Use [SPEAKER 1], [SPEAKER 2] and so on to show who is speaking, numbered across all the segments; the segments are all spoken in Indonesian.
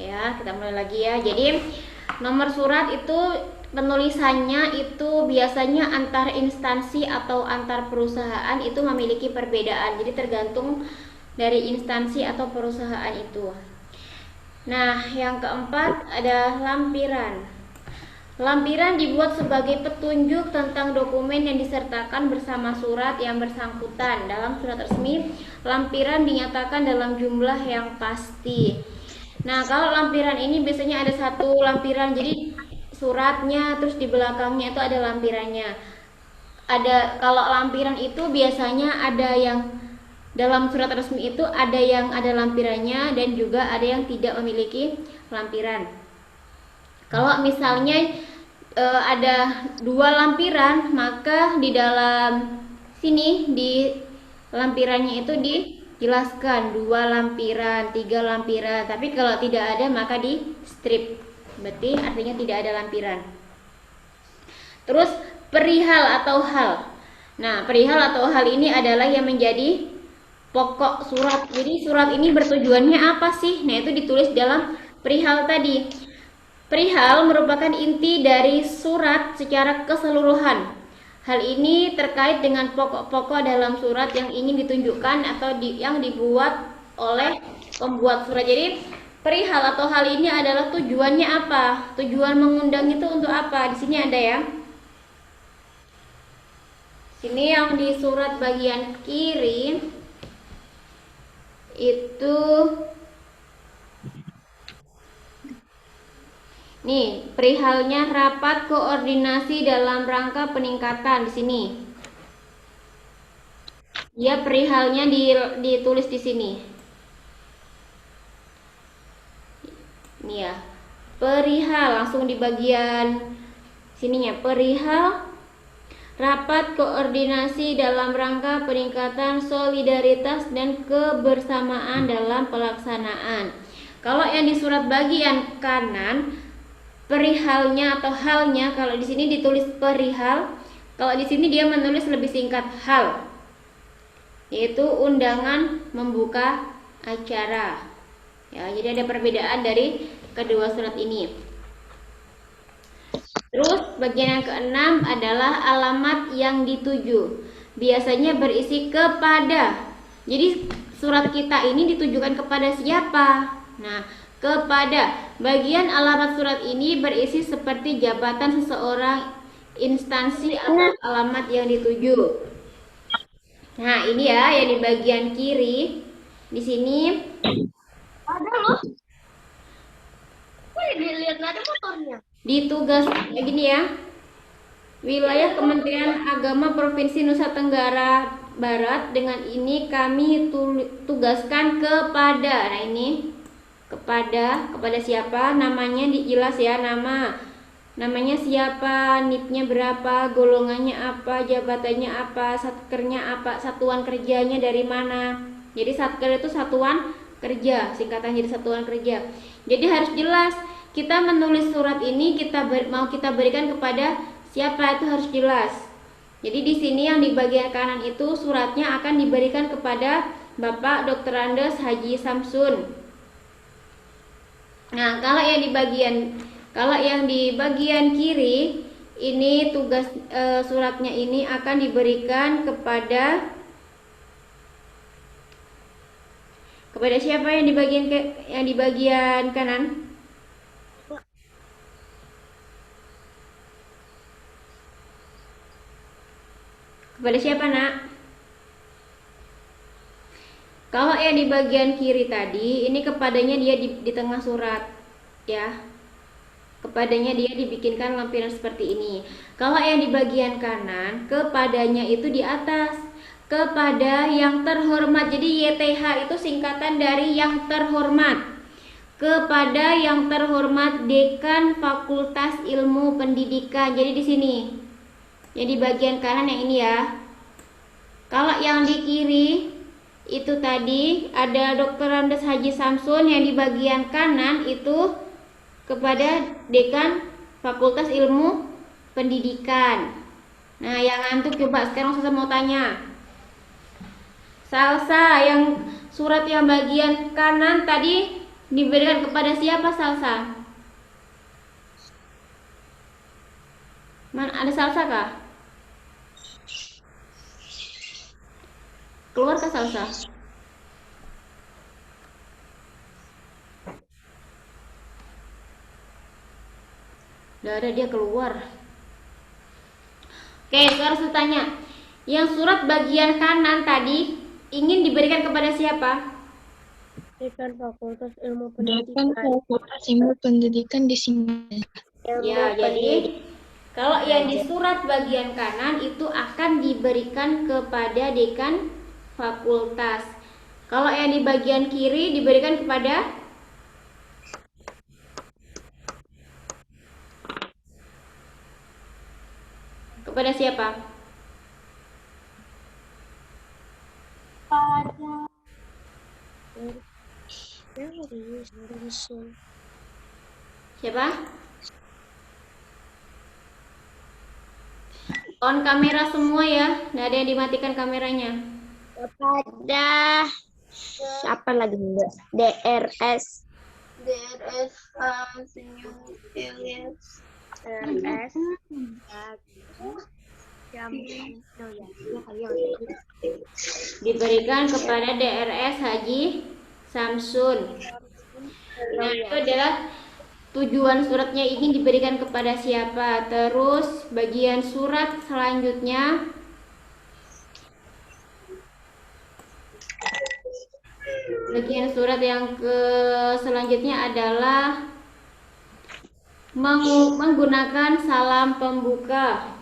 [SPEAKER 1] Ya, kita mulai lagi ya. Jadi nomor surat itu penulisannya itu biasanya antar instansi atau antar perusahaan itu memiliki perbedaan. Jadi tergantung dari instansi atau perusahaan itu. Nah, yang keempat ada lampiran. Lampiran dibuat sebagai petunjuk tentang dokumen yang disertakan bersama surat yang bersangkutan. Dalam surat resmi, lampiran dinyatakan dalam jumlah yang pasti. Nah, kalau lampiran ini biasanya ada satu lampiran, jadi suratnya terus di belakangnya itu ada lampirannya. Kalau lampiran itu biasanya ada yang dalam surat resmi itu ada yang ada lampirannya dan juga ada yang tidak memiliki lampiran. Kalau misalnya ada dua lampiran, maka di dalam sini di lampirannya itu dijelaskan 2 lampiran, 3 lampiran. Tapi kalau tidak ada maka di strip. Berarti artinya tidak ada lampiran. Terus perihal atau hal. Nah, perihal atau hal ini adalah yang menjadi pokok surat. Jadi surat ini bertujuannya apa sih? Nah, itu ditulis dalam perihal tadi. Perihal merupakan inti dari surat secara keseluruhan. Hal ini terkait dengan pokok-pokok dalam surat yang ingin ditunjukkan atau yang dibuat oleh pembuat surat. Jadi perihal atau hal ini adalah tujuannya apa? Tujuan mengundang itu untuk apa? Di sini ada ya. Sini yang di surat bagian kiri itu nih, perihalnya rapat koordinasi dalam rangka peningkatan di sini. Ya, perihalnya ditulis di sini. Ini ya. Perihal langsung di bagian sininya. Perihal rapat koordinasi dalam rangka peningkatan solidaritas dan kebersamaan dalam pelaksanaan. Kalau yang di surat bagian kanan perihalnya atau halnya, kalau di sini ditulis perihal, kalau di sini dia menulis lebih singkat hal, yaitu undangan membuka acara. Ya, jadi ada perbedaan dari kedua surat ini. Terus bagian yang keenam adalah alamat yang dituju. Biasanya berisi kepada. Jadi surat kita ini ditujukan kepada siapa? Nah, kepada. Bagian alamat surat ini berisi seperti jabatan seseorang, instansi atau alamat yang dituju. Nah, ini ya yang di bagian kiri. Di sini
[SPEAKER 2] Ada loh. Wih, dilihat nggak ada motornya.
[SPEAKER 1] ditugas gini ya. Wilayah Kementerian Agama Provinsi Nusa Tenggara Barat, dengan ini kami tugaskan kepada. Nah, ini kepada siapa, namanya jelas ya, namanya siapa, NIP-nya berapa, golongannya apa, jabatannya apa, satkernya apa, satuan kerjanya dari mana. Jadi satker itu satuan kerja, singkatan jadi satuan kerja. Jadi harus jelas kita menulis surat ini mau kita berikan kepada siapa, itu harus jelas. Jadi di sini yang di bagian kanan itu suratnya akan diberikan kepada Bapak Dr. Andes Haji Samsun. Nah, kalau yang di bagian kiri ini tugas suratnya ini akan diberikan kepada siapa yang di bagian kanan? Kepada siapa, Nak? Kalau yang di bagian kiri tadi, ini kepadanya dia di tengah surat, ya. Kepadanya dia dibikinkan lampiran seperti ini. Kalau yang di bagian kanan, kepadanya itu di atas. Kepada yang terhormat. Jadi YTH itu singkatan dari yang terhormat. Kepada yang terhormat Dekan Fakultas Ilmu Pendidikan. Jadi di sini. Yang di bagian kanan yang ini ya. Kalau yang di kiri itu tadi ada Dr. Andes Haji Samsun, yang di bagian kanan itu kepada Dekan Fakultas Ilmu Pendidikan. Nah, yang ngantuk coba sekarang saya mau tanya. Salsa, yang surat yang bagian kanan tadi Diberikan kepada siapa Salsa? Ada Salsa kah? Keluar kah Salsa? Gak ada, dia keluar. Oke, sekarang saya tanya. Yang surat bagian kanan tadi ingin diberikan kepada siapa?
[SPEAKER 2] Dekan Fakultas Ilmu
[SPEAKER 3] Dekan
[SPEAKER 2] Pendidikan.
[SPEAKER 3] Fakultas Ilmu Pendidikan di sini.
[SPEAKER 1] Ya, jadi kalau yang di surat bagian kanan itu akan diberikan kepada dekan fakultas. Kalau yang di bagian kiri diberikan kepada siapa? Siapa? On kamera semua ya, nggak ada yang dimatikan kameranya.
[SPEAKER 2] Kepada siapa lagi Mbak? DRS. DRS Senyum Ilyas. DRS.
[SPEAKER 1] Diberikan kepada DRS Haji Samsun. Nah, itu adalah tujuan suratnya ingin diberikan kepada siapa. Terus bagian surat selanjutnya selanjutnya adalah menggunakan salam pembuka.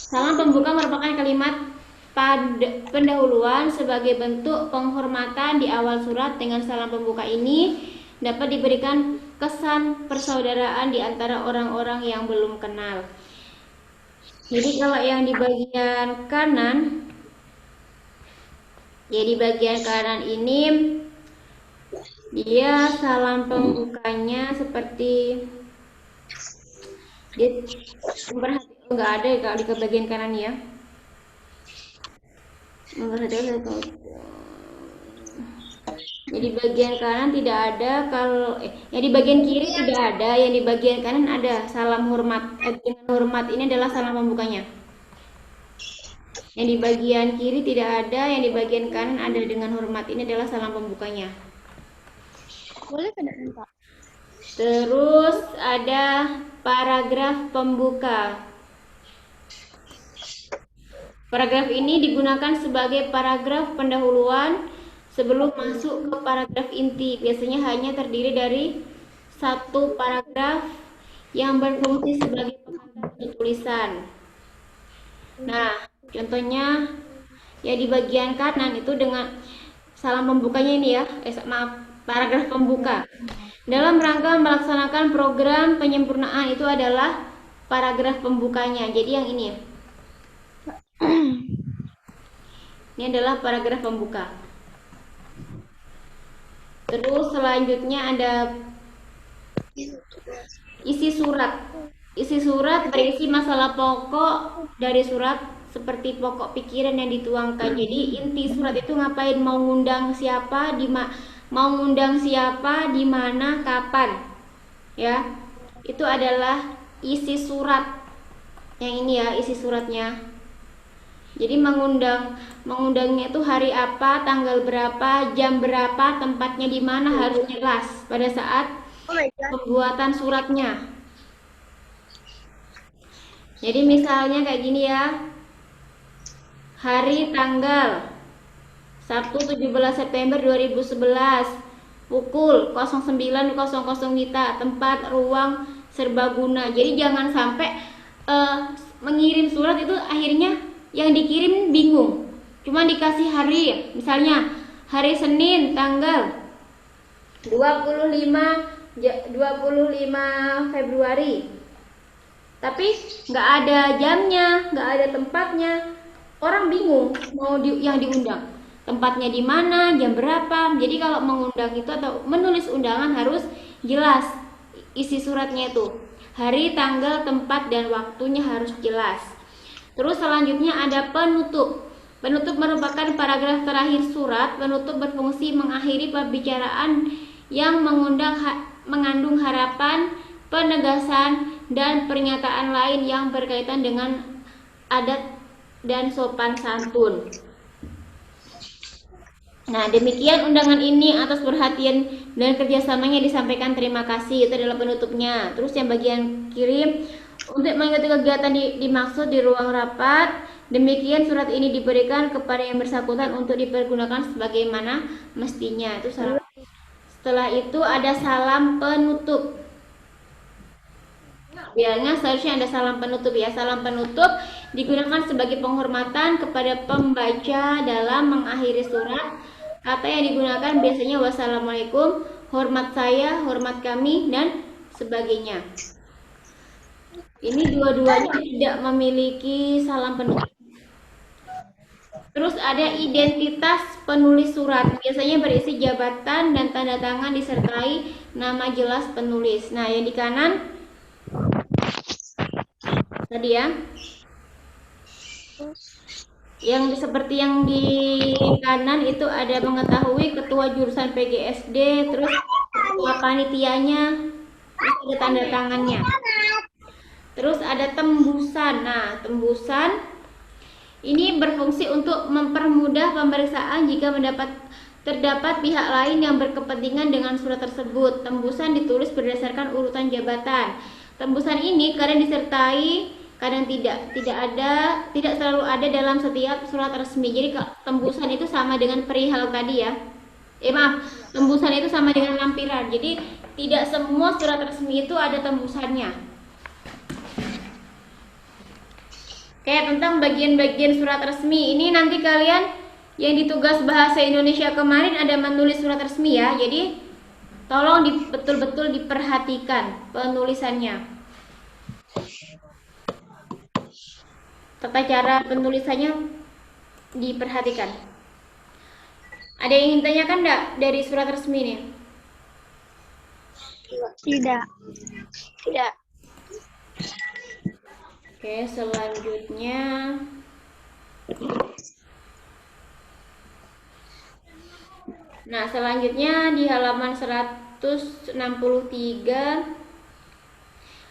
[SPEAKER 1] Salam pembuka merupakan kalimat pendahuluan sebagai bentuk penghormatan di awal surat. Dengan salam pembuka ini dapat diberikan kesan persaudaraan di antara orang-orang yang belum kenal. Jadi kalau yang di bagian kanan, ini dia salam pembukanya seperti dia nggak ada ya kalau di bagian kanan ya. Jadi bagian kanan tidak ada, kalau yang di bagian kiri tidak ada, yang di bagian kanan ada salam hormat. Dengan hormat ini adalah salam pembukanya. Yang di bagian kiri tidak ada, yang di bagian kanan ada dengan hormat ini adalah salam pembukanya.
[SPEAKER 2] Boleh kenakan Pak?
[SPEAKER 1] Terus ada paragraf pembuka. Paragraf ini digunakan sebagai paragraf pendahuluan sebelum masuk ke paragraf inti. Biasanya hanya terdiri dari satu paragraf yang berfungsi sebagai pengantar tulisan. Nah, contohnya ya di bagian kanan itu dengan salam pembukanya ini ya, paragraf pembuka. Dalam rangka melaksanakan program penyempurnaan itu adalah paragraf pembukanya. Jadi yang ini ya. Ini adalah paragraf pembuka. Terus selanjutnya ada isi surat. Isi surat berisi masalah pokok dari surat seperti pokok pikiran yang dituangkan. Jadi inti surat itu ngapain, mau ngundang siapa, di mana, kapan. Ya. Itu adalah isi surat. Yang ini ya, isi suratnya. Jadi mengundangnya itu hari apa, tanggal berapa, jam berapa, tempatnya di mana harus jelas pada saat pembuatan suratnya. Jadi misalnya kayak gini ya. Hari tanggal Sabtu 17 September 2011 pukul 09.00 WITA, tempat ruang serbaguna. Jadi jangan sampai mengirim surat itu akhirnya yang dikirim bingung, cuma dikasih hari, misalnya hari Senin tanggal 25 Februari, tapi nggak ada jamnya, nggak ada tempatnya, orang bingung mau yang diundang tempatnya di mana, jam berapa. Jadi kalau mengundang itu atau menulis undangan harus jelas isi suratnya itu, hari, tanggal, tempat, dan waktunya harus jelas. Terus selanjutnya ada penutup. Penutup merupakan paragraf terakhir surat. Penutup berfungsi mengakhiri pembicaraan yang mengandung harapan, penegasan, dan pernyataan lain yang berkaitan dengan adat dan sopan santun. Nah, demikian undangan ini atas perhatian dan kerjasamanya disampaikan terima kasih. Itu adalah penutupnya. Terus yang bagian kiri, untuk mengikuti kegiatan dimaksud di ruang rapat, demikian surat ini diberikan kepada yang bersangkutan untuk dipergunakan sebagaimana mestinya. Itu salah. Setelah itu ada salam penutup. Biasanya seharusnya ada salam penutup ya. Salam penutup digunakan sebagai penghormatan kepada pembaca dalam mengakhiri surat. Kata yang digunakan biasanya wassalamualaikum, hormat saya, hormat kami, dan sebagainya. Ini dua-duanya tidak memiliki salam penutup. Terus ada identitas penulis surat. Biasanya berisi jabatan dan tanda tangan disertai nama jelas penulis. Nah, yang di kanan tadi ya. Yang seperti yang di kanan itu ada mengetahui ketua jurusan PGSD, terus ketua panitianya, terus ada tanda tangannya. Terus ada tembusan. Nah, tembusan ini berfungsi untuk mempermudah pemeriksaan jika terdapat pihak lain yang berkepentingan dengan surat tersebut. Tembusan ditulis berdasarkan urutan jabatan. Tembusan ini kadang disertai, kadang tidak selalu ada dalam setiap surat resmi. Jadi tembusan itu sama dengan perihal tadi ya. Tembusan itu sama dengan lampiran. Jadi tidak semua surat resmi itu ada tembusannya. Kayak tentang bagian-bagian surat resmi. Ini nanti kalian yang ditugas bahasa Indonesia kemarin ada menulis surat resmi ya. Jadi tolong betul-betul diperhatikan penulisannya. Tata cara penulisannya diperhatikan. Ada yang ingin tanyakan enggak dari surat resmi ini?
[SPEAKER 2] Tidak.
[SPEAKER 1] Oke, selanjutnya nah, selanjutnya di halaman 163,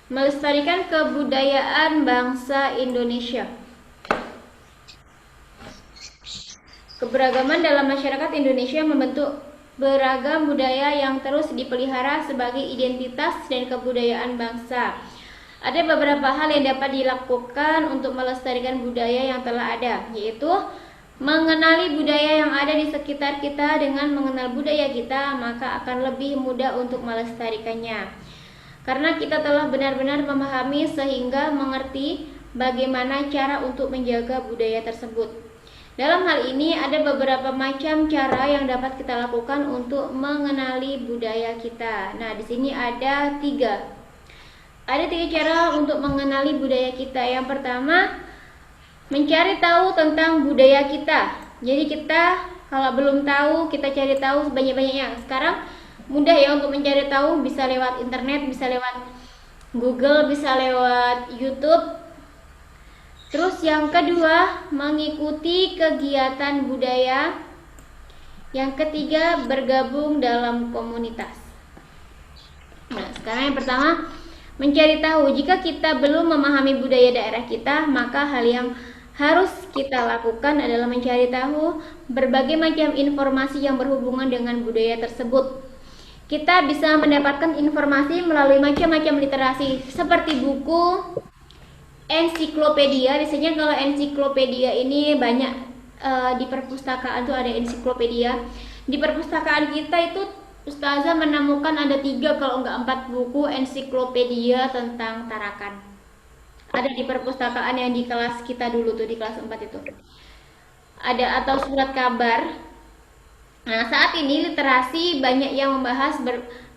[SPEAKER 1] melestarikan kebudayaan bangsa Indonesia. Keberagaman dalam masyarakat Indonesia membentuk beragam budaya yang terus dipelihara sebagai identitas dan kebudayaan bangsa. Ada beberapa hal yang dapat dilakukan untuk melestarikan budaya yang telah ada, yaitu mengenali budaya yang ada di sekitar kita. Dengan mengenal budaya kita, maka akan lebih mudah untuk melestarikannya. Karena kita telah benar-benar memahami sehingga mengerti bagaimana cara untuk menjaga budaya tersebut. Dalam hal ini ada beberapa macam cara yang dapat kita lakukan untuk mengenali budaya kita. Nah, di sini ada tiga. Ada tiga cara untuk mengenali budaya kita. Yang pertama, mencari tahu tentang budaya kita. Jadi kita kalau belum tahu, kita cari tahu sebanyak-banyaknya. Sekarang mudah ya untuk mencari tahu, bisa lewat internet, bisa lewat Google, bisa lewat YouTube. Terus yang kedua, mengikuti kegiatan budaya. Yang ketiga, bergabung dalam komunitas. Nah, sekarang yang pertama, mencari tahu. Jika kita belum memahami budaya daerah kita, maka hal yang harus kita lakukan adalah mencari tahu berbagai macam informasi yang berhubungan dengan budaya tersebut. Kita bisa mendapatkan informasi melalui macam-macam literasi seperti buku, ensiklopedia. Biasanya kalau ensiklopedia ini banyak di perpustakaan tuh ada ensiklopedia. Di perpustakaan kita itu Ustazah menemukan ada 3 kalau enggak 4 buku ensiklopedia tentang Tarakan. Ada di perpustakaan yang di kelas kita dulu tuh, di kelas 4 itu. Ada atau surat kabar. Nah, saat ini literasi banyak yang membahas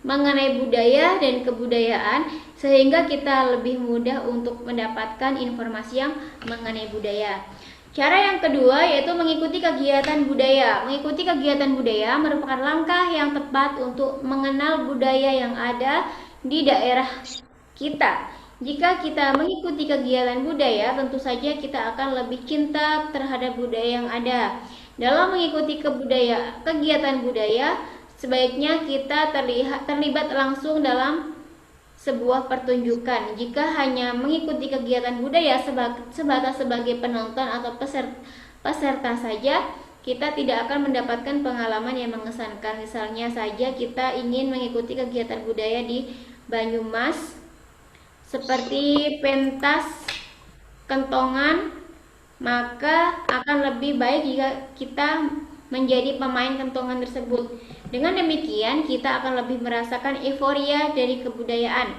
[SPEAKER 1] mengenai budaya dan kebudayaan, sehingga kita lebih mudah untuk mendapatkan informasi yang mengenai budaya. Cara yang kedua yaitu mengikuti kegiatan budaya. Mengikuti kegiatan budaya merupakan langkah yang tepat untuk mengenal budaya yang ada di daerah kita. Jika kita mengikuti kegiatan budaya, tentu saja kita akan lebih cinta terhadap budaya yang ada. Dalam mengikuti kegiatan budaya, sebaiknya kita terlibat langsung dalam sebuah pertunjukan. Jika hanya mengikuti kegiatan budaya sebatas sebagai penonton atau peserta saja, kita tidak akan mendapatkan pengalaman yang mengesankan. Misalnya saja kita ingin mengikuti kegiatan budaya di Banyumas, seperti pentas kentongan, maka akan lebih baik jika kita menjadi pemain kentongan tersebut. Dengan demikian, kita akan lebih merasakan euforia dari kebudayaan.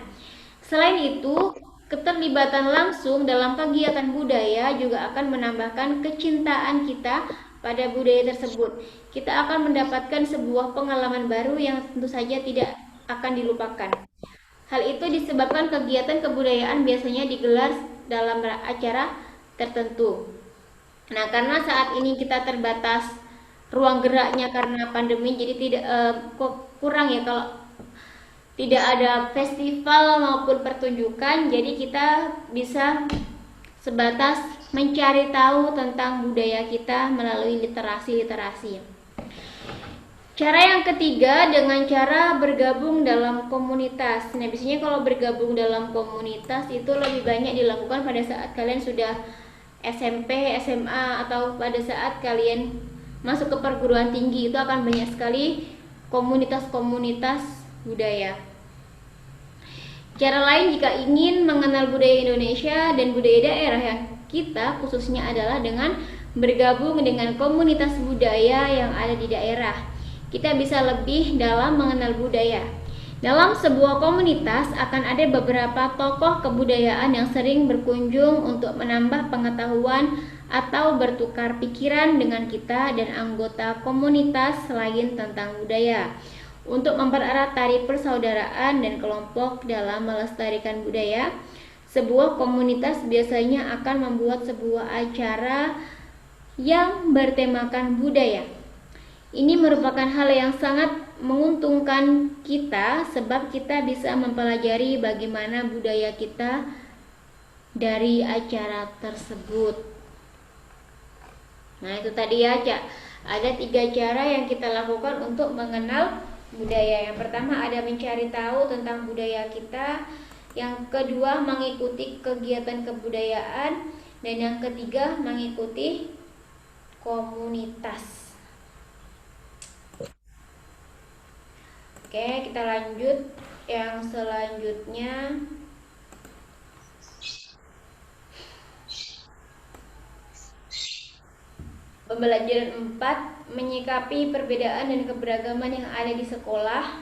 [SPEAKER 1] Selain itu, keterlibatan langsung dalam kegiatan budaya juga akan menambahkan kecintaan kita pada budaya tersebut. Kita akan mendapatkan sebuah pengalaman baru yang tentu saja tidak akan dilupakan. Hal itu disebabkan kegiatan kebudayaan biasanya digelar dalam acara tertentu. Nah, karena saat ini kita terbatas ruang geraknya karena pandemi, jadi tidak kurang ya kalau tidak ada festival maupun pertunjukan, jadi kita bisa sebatas mencari tahu tentang budaya kita melalui literasi. Cara yang ketiga dengan cara bergabung dalam komunitas. Nah, biasanya kalau bergabung dalam komunitas itu lebih banyak dilakukan pada saat kalian sudah SMP, SMA, atau pada saat kalian masuk ke perguruan tinggi. Itu akan banyak sekali komunitas-komunitas budaya. Cara lain jika ingin mengenal budaya Indonesia dan budaya daerah yang kita khususnya adalah dengan bergabung dengan komunitas budaya yang ada di daerah. Kita bisa lebih dalam mengenal budaya. Dalam sebuah komunitas akan ada beberapa tokoh kebudayaan yang sering berkunjung untuk menambah pengetahuan atau bertukar pikiran dengan kita dan anggota komunitas lain tentang budaya. Untuk mempererat tali persaudaraan dan kelompok dalam melestarikan budaya, sebuah komunitas biasanya akan membuat sebuah acara yang bertemakan budaya. Ini merupakan hal yang sangat menguntungkan kita sebab kita bisa mempelajari bagaimana budaya kita dari acara tersebut. Nah, itu tadi ya, ada 3 cara yang kita lakukan untuk mengenal budaya. Yang pertama ada mencari tahu tentang budaya kita, yang kedua mengikuti kegiatan kebudayaan, dan yang ketiga mengikuti komunitas. Oke, kita lanjut yang selanjutnya. Pembelajaran 4, menyikapi perbedaan dan keberagaman yang ada di sekolah.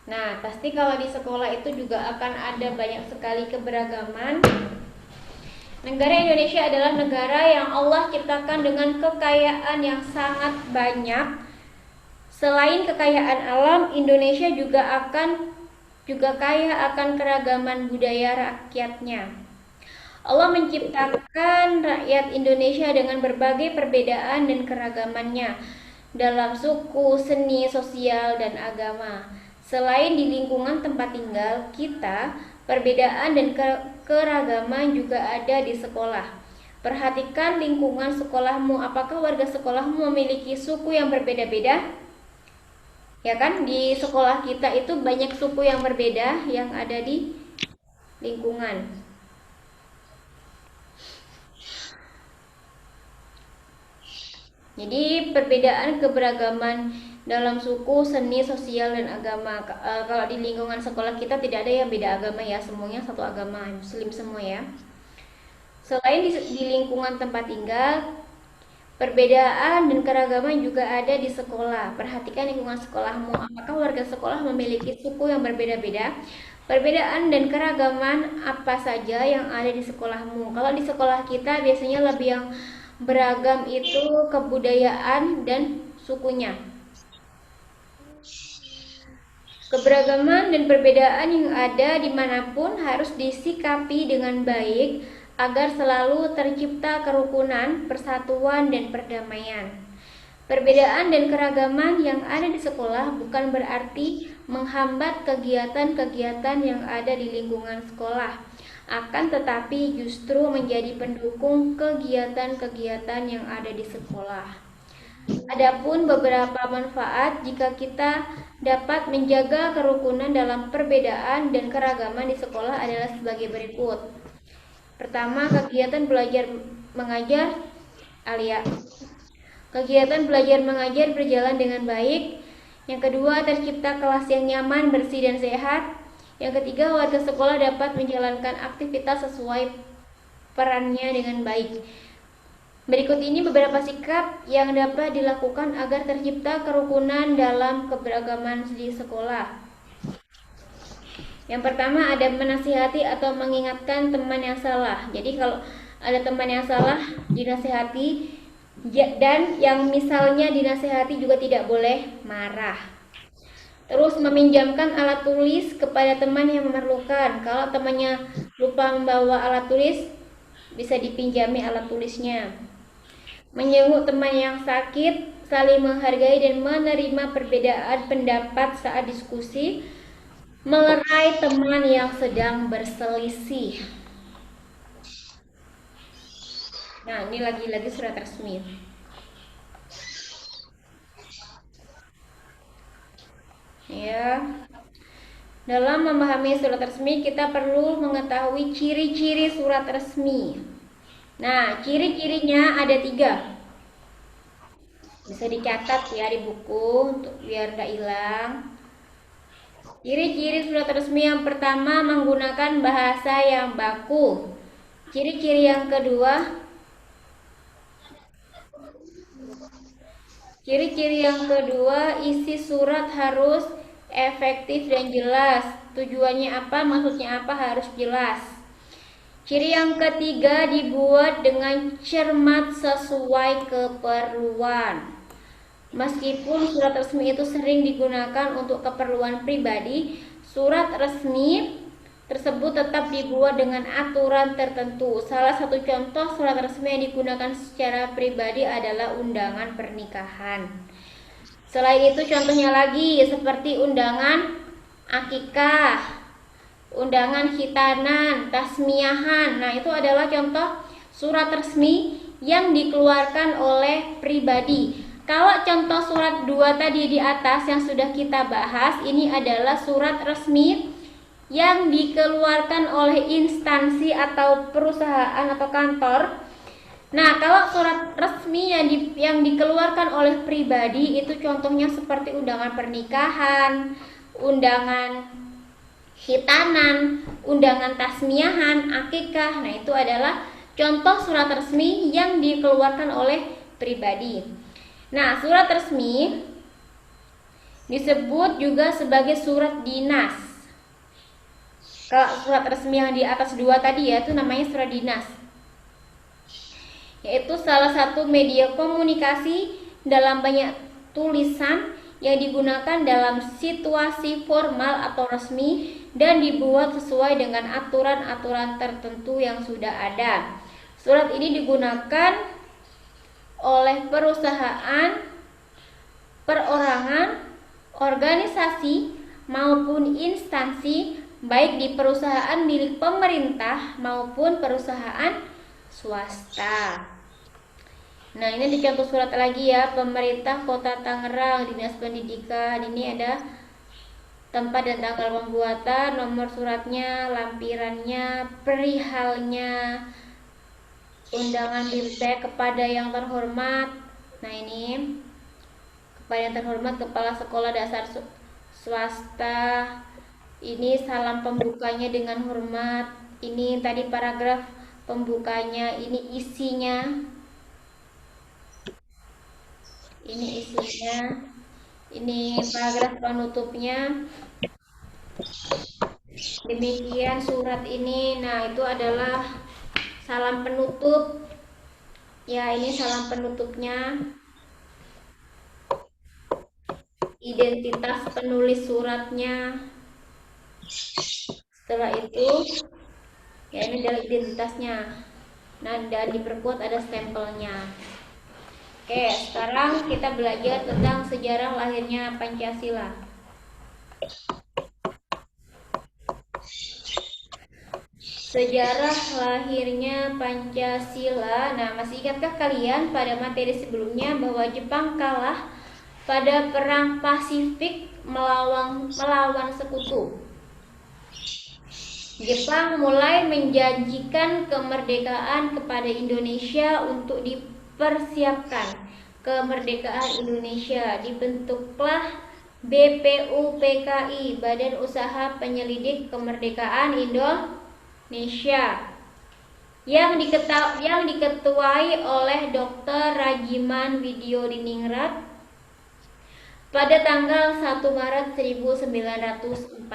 [SPEAKER 1] Nah, pasti kalau di sekolah itu juga akan ada banyak sekali keberagaman. Negara Indonesia adalah negara yang Allah ciptakan dengan kekayaan yang sangat banyak. Selain kekayaan alam, Indonesia juga kaya akan keragaman budaya rakyatnya. Allah menciptakan rakyat Indonesia dengan berbagai perbedaan dan keragamannya dalam suku, seni, sosial, dan agama. Selain di lingkungan tempat tinggal kita, perbedaan dan keragaman juga ada di sekolah. Perhatikan lingkungan sekolahmu. Apakah warga sekolahmu memiliki suku yang berbeda-beda? Ya kan, di sekolah kita itu banyak suku yang berbeda yang ada di lingkungan. Jadi perbedaan keberagaman dalam suku, seni, sosial, dan agama. Kalau di lingkungan sekolah kita tidak ada yang beda agama ya, semuanya satu agama, Muslim semua ya. Selain di lingkungan tempat tinggal, perbedaan dan keragaman juga ada di sekolah. Perhatikan lingkungan sekolahmu. Apakah warga sekolah memiliki suku yang berbeda-beda? Perbedaan dan keragaman apa saja yang ada di sekolahmu? Kalau di sekolah kita biasanya lebih yang beragam itu kebudayaan dan sukunya. Keberagaman dan perbedaan yang ada dimanapun harus disikapi dengan baik agar selalu tercipta kerukunan, persatuan, dan perdamaian. Perbedaan dan keragaman yang ada di sekolah bukan berarti menghambat kegiatan-kegiatan yang ada di lingkungan sekolah, akan tetapi justru menjadi pendukung kegiatan-kegiatan yang ada di sekolah. Adapun beberapa manfaat jika kita dapat menjaga kerukunan dalam perbedaan dan keragaman di sekolah adalah sebagai berikut. Pertama, kegiatan belajar mengajar alias kegiatan belajar mengajar berjalan dengan baik. Yang kedua, tercipta kelas yang nyaman, bersih, dan sehat. Yang ketiga, warga sekolah dapat menjalankan aktivitas sesuai perannya dengan baik. Berikut ini beberapa sikap yang dapat dilakukan agar tercipta kerukunan dalam keberagaman di sekolah. Yang pertama, ada menasihati atau mengingatkan teman yang salah. Jadi kalau ada teman yang salah, dinasihati. Dan yang misalnya dinasehati juga tidak boleh marah. Terus meminjamkan alat tulis kepada teman yang memerlukan. Kalau temannya lupa membawa alat tulis, bisa dipinjami alat tulisnya. Menjenguk teman yang sakit, saling menghargai dan menerima perbedaan pendapat saat diskusi. Melerai teman yang sedang berselisih. Nah, ini lagi-lagi surat resmi. Ya. Dalam memahami surat resmi, kita perlu mengetahui ciri-ciri surat resmi. Nah, ciri-cirinya ada 3. Bisa dicatat ya di buku untuk biar tidak hilang. Ciri-ciri surat resmi yang pertama, menggunakan bahasa yang baku. Ciri-ciri yang kedua, isi surat harus efektif dan jelas. Tujuannya apa, maksudnya apa, harus jelas. Ciri yang ketiga, dibuat dengan cermat sesuai keperluan. Meskipun surat resmi itu sering digunakan untuk keperluan pribadi, surat resmi tersebut tetap dibuat dengan aturan tertentu. Salah satu contoh surat resmi yang digunakan secara pribadi adalah undangan pernikahan. Selain itu contohnya lagi seperti undangan akikah, undangan khitanan, tasmiyahan. Nah, itu adalah contoh surat resmi yang dikeluarkan oleh pribadi. Kalau contoh surat 2 tadi di atas yang sudah kita bahas, ini adalah surat resmi yang dikeluarkan oleh instansi atau perusahaan atau kantor. Nah, kalau surat resmi yang dikeluarkan oleh pribadi itu contohnya seperti undangan pernikahan, undangan khitanan, undangan tasmiyahan, akikah. Nah, itu adalah contoh surat resmi yang dikeluarkan oleh pribadi. Nah, surat resmi disebut juga sebagai surat dinas. Kalau surat resmi yang di atas 2 tadi ya, itu namanya surat dinas. Yaitu salah satu media komunikasi dalam banyak tulisan yang digunakan dalam situasi formal atau resmi dan dibuat sesuai dengan aturan-aturan tertentu yang sudah ada. Surat ini digunakan oleh perusahaan, perorangan, organisasi maupun instansi, baik di perusahaan milik pemerintah maupun perusahaan swasta. Nah, ini dicontoh surat lagi ya, pemerintah Kota Tangerang, Dinas Pendidikan. Ini ada tempat dan tanggal pembuatan, nomor suratnya, lampirannya, perihalnya, undangan BIMTEK kepada yang terhormat. Nah, ini kepada yang terhormat Kepala Sekolah Dasar Swasta. Ini salam pembukanya dengan hormat. Ini tadi paragraf pembukanya, ini isinya. Ini isinya. Ini paragraf penutupnya. Demikian surat ini. Nah, itu adalah salam penutup. Ya, ini salam penutupnya. Identitas penulis suratnya. Setelah itu, ya ini adalah identitasnya. Nah, dan diperkuat ada stempelnya. Oke. Oke, sekarang kita belajar tentang sejarah lahirnya Pancasila. Sejarah lahirnya Pancasila. Nah, masih ingatkah kalian pada materi sebelumnya bahwa Jepang kalah pada perang Pasifik melawan sekutu? Jepang mulai menjanjikan kemerdekaan kepada Indonesia. Untuk dipersiapkan kemerdekaan Indonesia, dibentuklah BPUPKI, Badan Usaha Penyelidik Kemerdekaan Indonesia, yang diketuai oleh Dr. Rajiman Widyodiningrat pada tanggal 1 Maret 1945.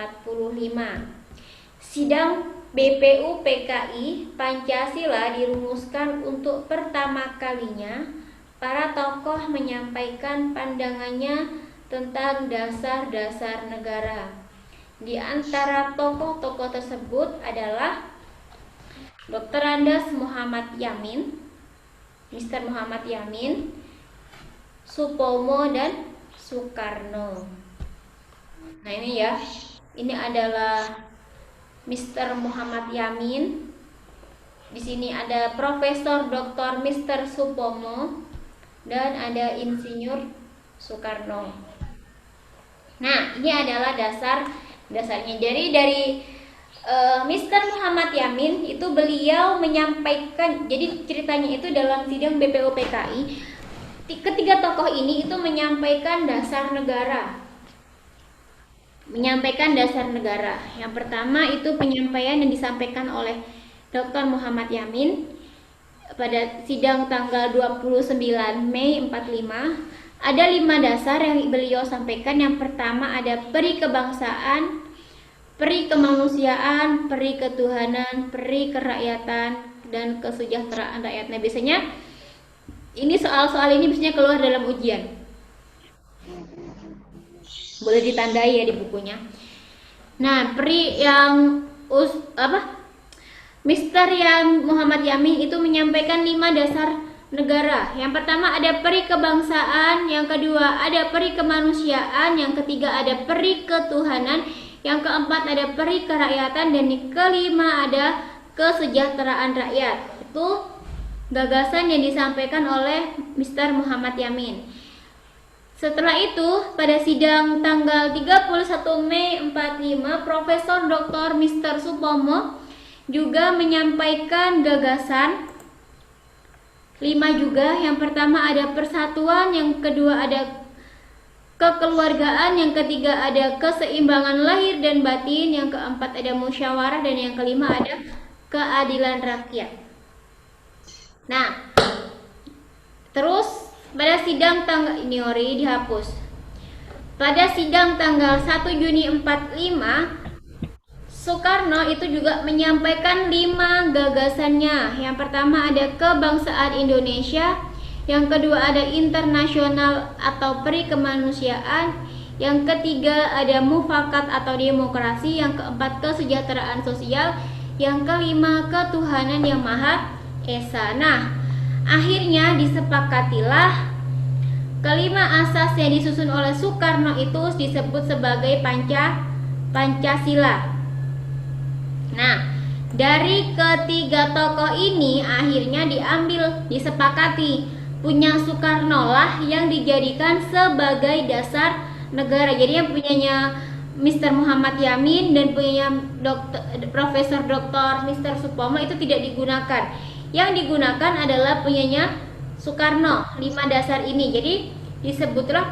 [SPEAKER 1] Sidang BPUPKI Pancasila dirumuskan untuk pertama kalinya. Para tokoh menyampaikan pandangannya tentang dasar-dasar negara. Di antara tokoh-tokoh tersebut adalah Dr. Andes Muhammad Yamin, Mr. Muhammad Yamin, Supomo, dan Soekarno. Nah, ini ya, ini adalah Mr. Muhammad Yamin. Di sini ada Profesor Dr. Mr. Supomo dan ada Insinyur Soekarno. Nah, ini adalah dasarnya. Jadi dari Mr. Muhammad Yamin itu beliau menyampaikan, jadi ceritanya itu dalam sidang BPUPKI, ketiga tokoh ini itu menyampaikan dasar negara. Yang pertama itu penyampaian yang disampaikan oleh Dr. Muhammad Yamin pada sidang tanggal 29 Mei 45. Ada 5 dasar yang beliau sampaikan. Yang pertama ada peri kebangsaan, peri kemanusiaan, peri ketuhanan, peri kerakyatan, dan kesejahteraan rakyat. Nah, biasanya ini soal-soal ini biasanya keluar dalam ujian. Boleh ditandai ya di bukunya. Nah, peri yang Mister yang Muhammad Yamin itu menyampaikan 5 dasar negara. Yang pertama ada peri kebangsaan, yang kedua ada peri kemanusiaan, yang ketiga ada peri ketuhanan, yang keempat ada peri kerakyatan, dan yang kelima ada kesejahteraan rakyat. Itu gagasan yang disampaikan oleh Mr. Muhammad Yamin. Setelah itu, pada sidang tanggal 31 Mei 45, Profesor Dr. Mr. Supomo juga menyampaikan gagasan 5 juga. Yang pertama ada persatuan, yang kedua ada kekeluargaan, yang ketiga ada keseimbangan lahir dan batin, yang keempat ada musyawarah, dan yang kelima ada keadilan rakyat. Nah, terus pada sidang tanggal ini dihapus. Pada sidang tanggal 1 Juni 45, Soekarno itu juga menyampaikan 5 gagasannya. Yang pertama ada kebangsaan Indonesia, yang kedua ada internasional atau peri kemanusiaan, yang ketiga ada mufakat atau demokrasi, yang keempat kesejahteraan sosial, yang kelima ketuhanan yang maha esa. Nah, akhirnya disepakatilah kelima asas yang disusun oleh Soekarno itu disebut sebagai Pancasila. Nah, dari ketiga tokoh ini akhirnya disepakati punya Soekarno lah yang dijadikan sebagai dasar negara. Jadi yang punyanya Mr. Muhammad Yamin dan punyanya Profesor Dr. Mr. Supomo itu tidak digunakan. Yang digunakan adalah punyanya Soekarno, 5 dasar ini. Jadi disebutlah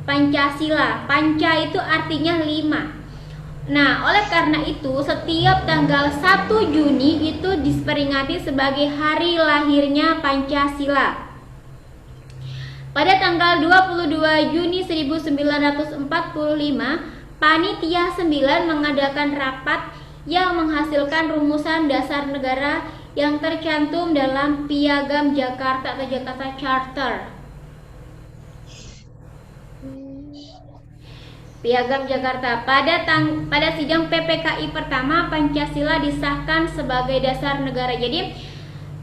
[SPEAKER 1] Pancasila. Panca itu artinya 5. Nah, oleh karena itu setiap tanggal 1 Juni itu diperingati sebagai hari lahirnya Pancasila. Pada tanggal 22 Juni 1945, Panitia 9 mengadakan rapat yang menghasilkan rumusan dasar negara yang tercantum dalam Piagam Jakarta atau Jakarta Charter. Piagam Jakarta. Pada sidang PPKI pertama, Pancasila disahkan sebagai dasar negara. Jadi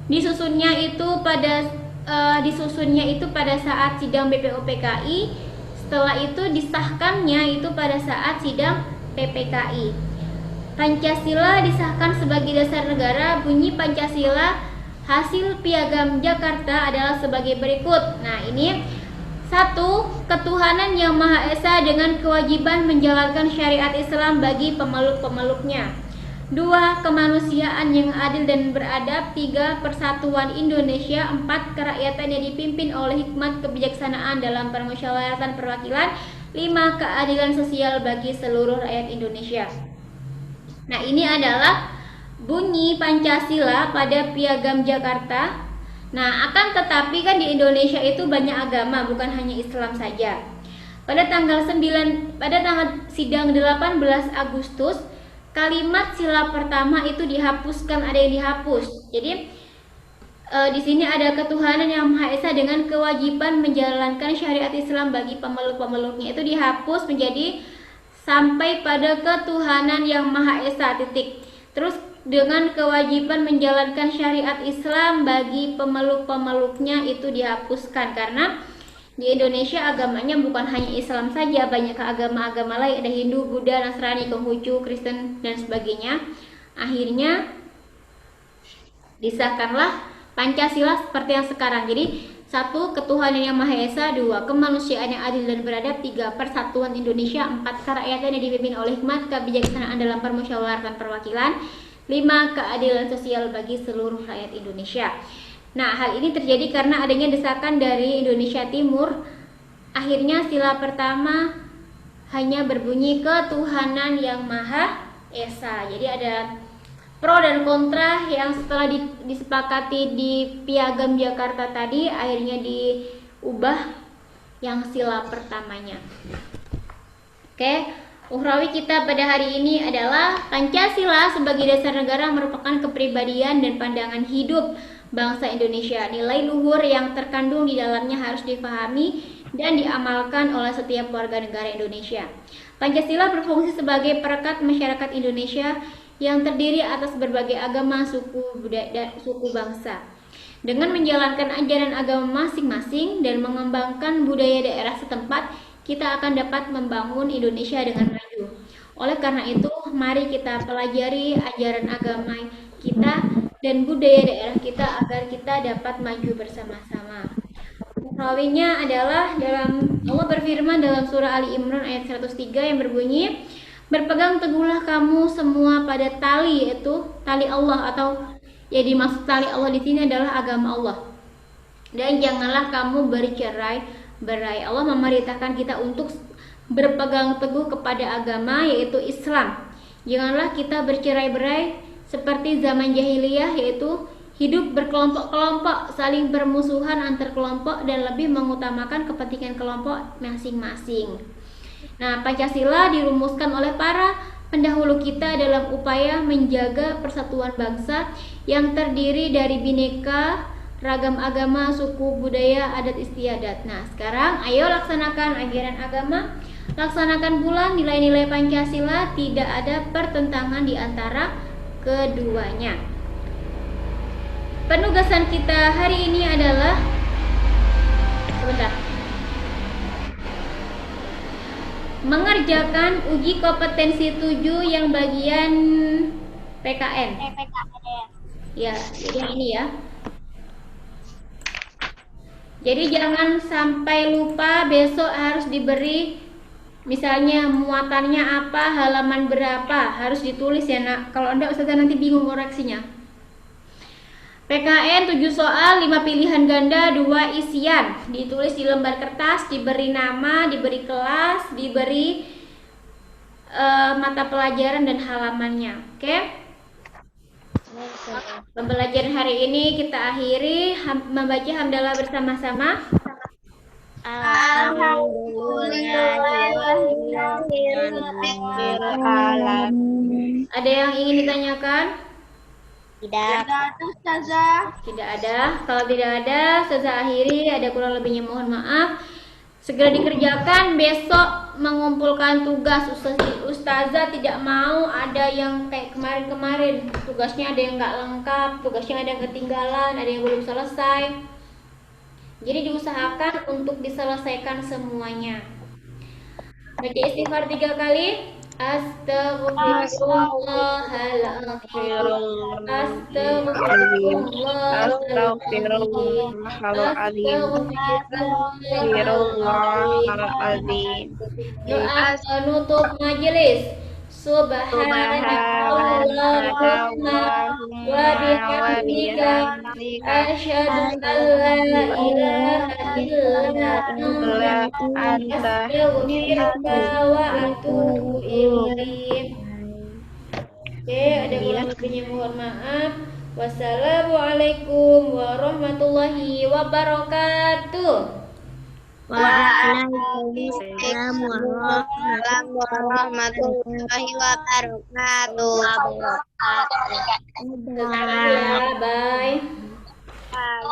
[SPEAKER 1] disusunnya itu pada disusunnya itu pada saat sidang BPUPKI, setelah itu disahkannya itu pada saat sidang PPKI. Pancasila disahkan sebagai dasar negara. Bunyi Pancasila hasil Piagam Jakarta adalah sebagai berikut. Nah, ini 1. Ketuhanan yang Maha Esa dengan kewajiban menjalankan syariat Islam bagi pemeluk-pemeluknya. 2. Kemanusiaan yang adil dan beradab. 3. Persatuan Indonesia. 4. Kerakyatan yang dipimpin oleh hikmat kebijaksanaan dalam permusyawaratan perwakilan. 5. Keadilan sosial bagi seluruh rakyat Indonesia. Nah, ini adalah bunyi Pancasila pada Piagam Jakarta. Nah, akan tetapi kan di Indonesia itu banyak agama, bukan hanya Islam saja. Pada tanggal sidang 18 Agustus, kalimat sila pertama itu dihapuskan, ada yang dihapus. Jadi di sini ada ketuhanan yang Maha Esa dengan kewajiban menjalankan syariat Islam bagi pemeluk-pemeluknya, itu dihapus menjadi sampai pada ketuhanan yang Maha Esa titik. Terus dengan kewajiban menjalankan syariat Islam bagi pemeluk-pemeluknya itu dihapuskan, karena di Indonesia agamanya bukan hanya Islam saja, banyak agama-agama lain, ada Hindu, Buddha, Nasrani, Konghucu, Kristen dan sebagainya. Akhirnya disahkanlah Pancasila seperti yang sekarang. Jadi 1. Ketuhanan yang Maha Esa. 2. Kemanusiaan yang adil dan beradab. 3. Persatuan Indonesia. 4. Kerakyatan yang dipimpin oleh hikmat kebijaksanaan dalam permusyawaratan perwakilan. 5. Keadilan sosial bagi seluruh rakyat Indonesia. Nah, hal ini terjadi karena adanya desakan dari Indonesia Timur. Akhirnya sila pertama hanya berbunyi ketuhanan yang Maha Esa. Jadi ada pro dan kontra yang setelah disepakati di Piagam Jakarta tadi, akhirnya diubah yang sila pertamanya. Oke. Ukhrawi kita pada hari ini adalah Pancasila sebagai dasar negara merupakan kepribadian dan pandangan hidup bangsa Indonesia. Nilai luhur yang terkandung di dalamnya harus dipahami dan diamalkan oleh setiap warga negara Indonesia. Pancasila berfungsi sebagai perekat masyarakat Indonesia yang terdiri atas berbagai agama, suku, budaya, dan suku bangsa. Dengan menjalankan ajaran agama masing-masing dan mengembangkan budaya daerah setempat, kita akan dapat membangun Indonesia dengan maju. Oleh karena itu, mari kita pelajari ajaran agama kita dan budaya daerah kita agar kita dapat maju bersama-sama. Rawinya adalah Allah berfirman dalam surah Ali Imran ayat 103 yang berbunyi, berpegang teguhlah kamu semua pada tali, yaitu tali Allah, atau ya dimaksud tali Allah di sini adalah agama Allah. Dan janganlah kamu bercerai-berai. Allah memerintahkan kita untuk berpegang teguh kepada agama, yaitu Islam. Janganlah kita bercerai-berai seperti zaman jahiliyah, yaitu hidup berkelompok-kelompok, saling bermusuhan antar kelompok dan lebih mengutamakan kepentingan kelompok masing-masing. Nah, Pancasila dirumuskan oleh para pendahulu kita dalam upaya menjaga persatuan bangsa yang terdiri dari bineka ragam agama, suku, budaya, adat istiadat. Nah, sekarang ayo laksanakan ajaran agama, laksanakan pula nilai-nilai Pancasila, tidak ada pertentangan di antara keduanya. Penugasan kita hari ini adalah mengerjakan uji kompetensi 7 yang bagian PKN. Ya, jadi ini ya. Jadi jangan sampai lupa, besok harus diberi misalnya muatannya apa, halaman berapa, harus ditulis ya nak. Kalau enggak Ustazah nanti bingung koreksinya. PKN 7 soal, 5 pilihan ganda, 2 isian. Ditulis di lembar kertas, diberi nama, diberi kelas, diberi mata pelajaran dan halamannya. Oke? Pembelajaran hari ini kita akhiri membaca hamdalah bersama-sama. Ada yang ingin ditanyakan?
[SPEAKER 2] Tidak.
[SPEAKER 1] Tidak ada. Kalau tidak ada, Ustazah akhiri. Ada kurang lebihnya mohon maaf. Segera dikerjakan. Besok mengumpulkan tugas. Ustazah tidak mau ada yang kayak kemarin-kemarin tugasnya ada yang nggak lengkap, tugasnya ada yang ketinggalan, ada yang belum selesai. Jadi diusahakan untuk diselesaikan semuanya. Baca istighfar 3 kali. Astaghfirullahaladzim. Astaghfirullahaladzim. Astaghfirullahaladzim. Doa penutup majelis. Subhanakallahumma wa bihamdika asyhadu an la ilaha illa anta astaghfiruka wa atubu ilaik. Oke, ada kurang lebihnya mohon maaf. Wassalamualaikum warahmatullahi wabarakatuh.
[SPEAKER 2] Waalaikumsalam warahmatullahi wabarakatuh.
[SPEAKER 1] Ya, bye.
[SPEAKER 2] Bye.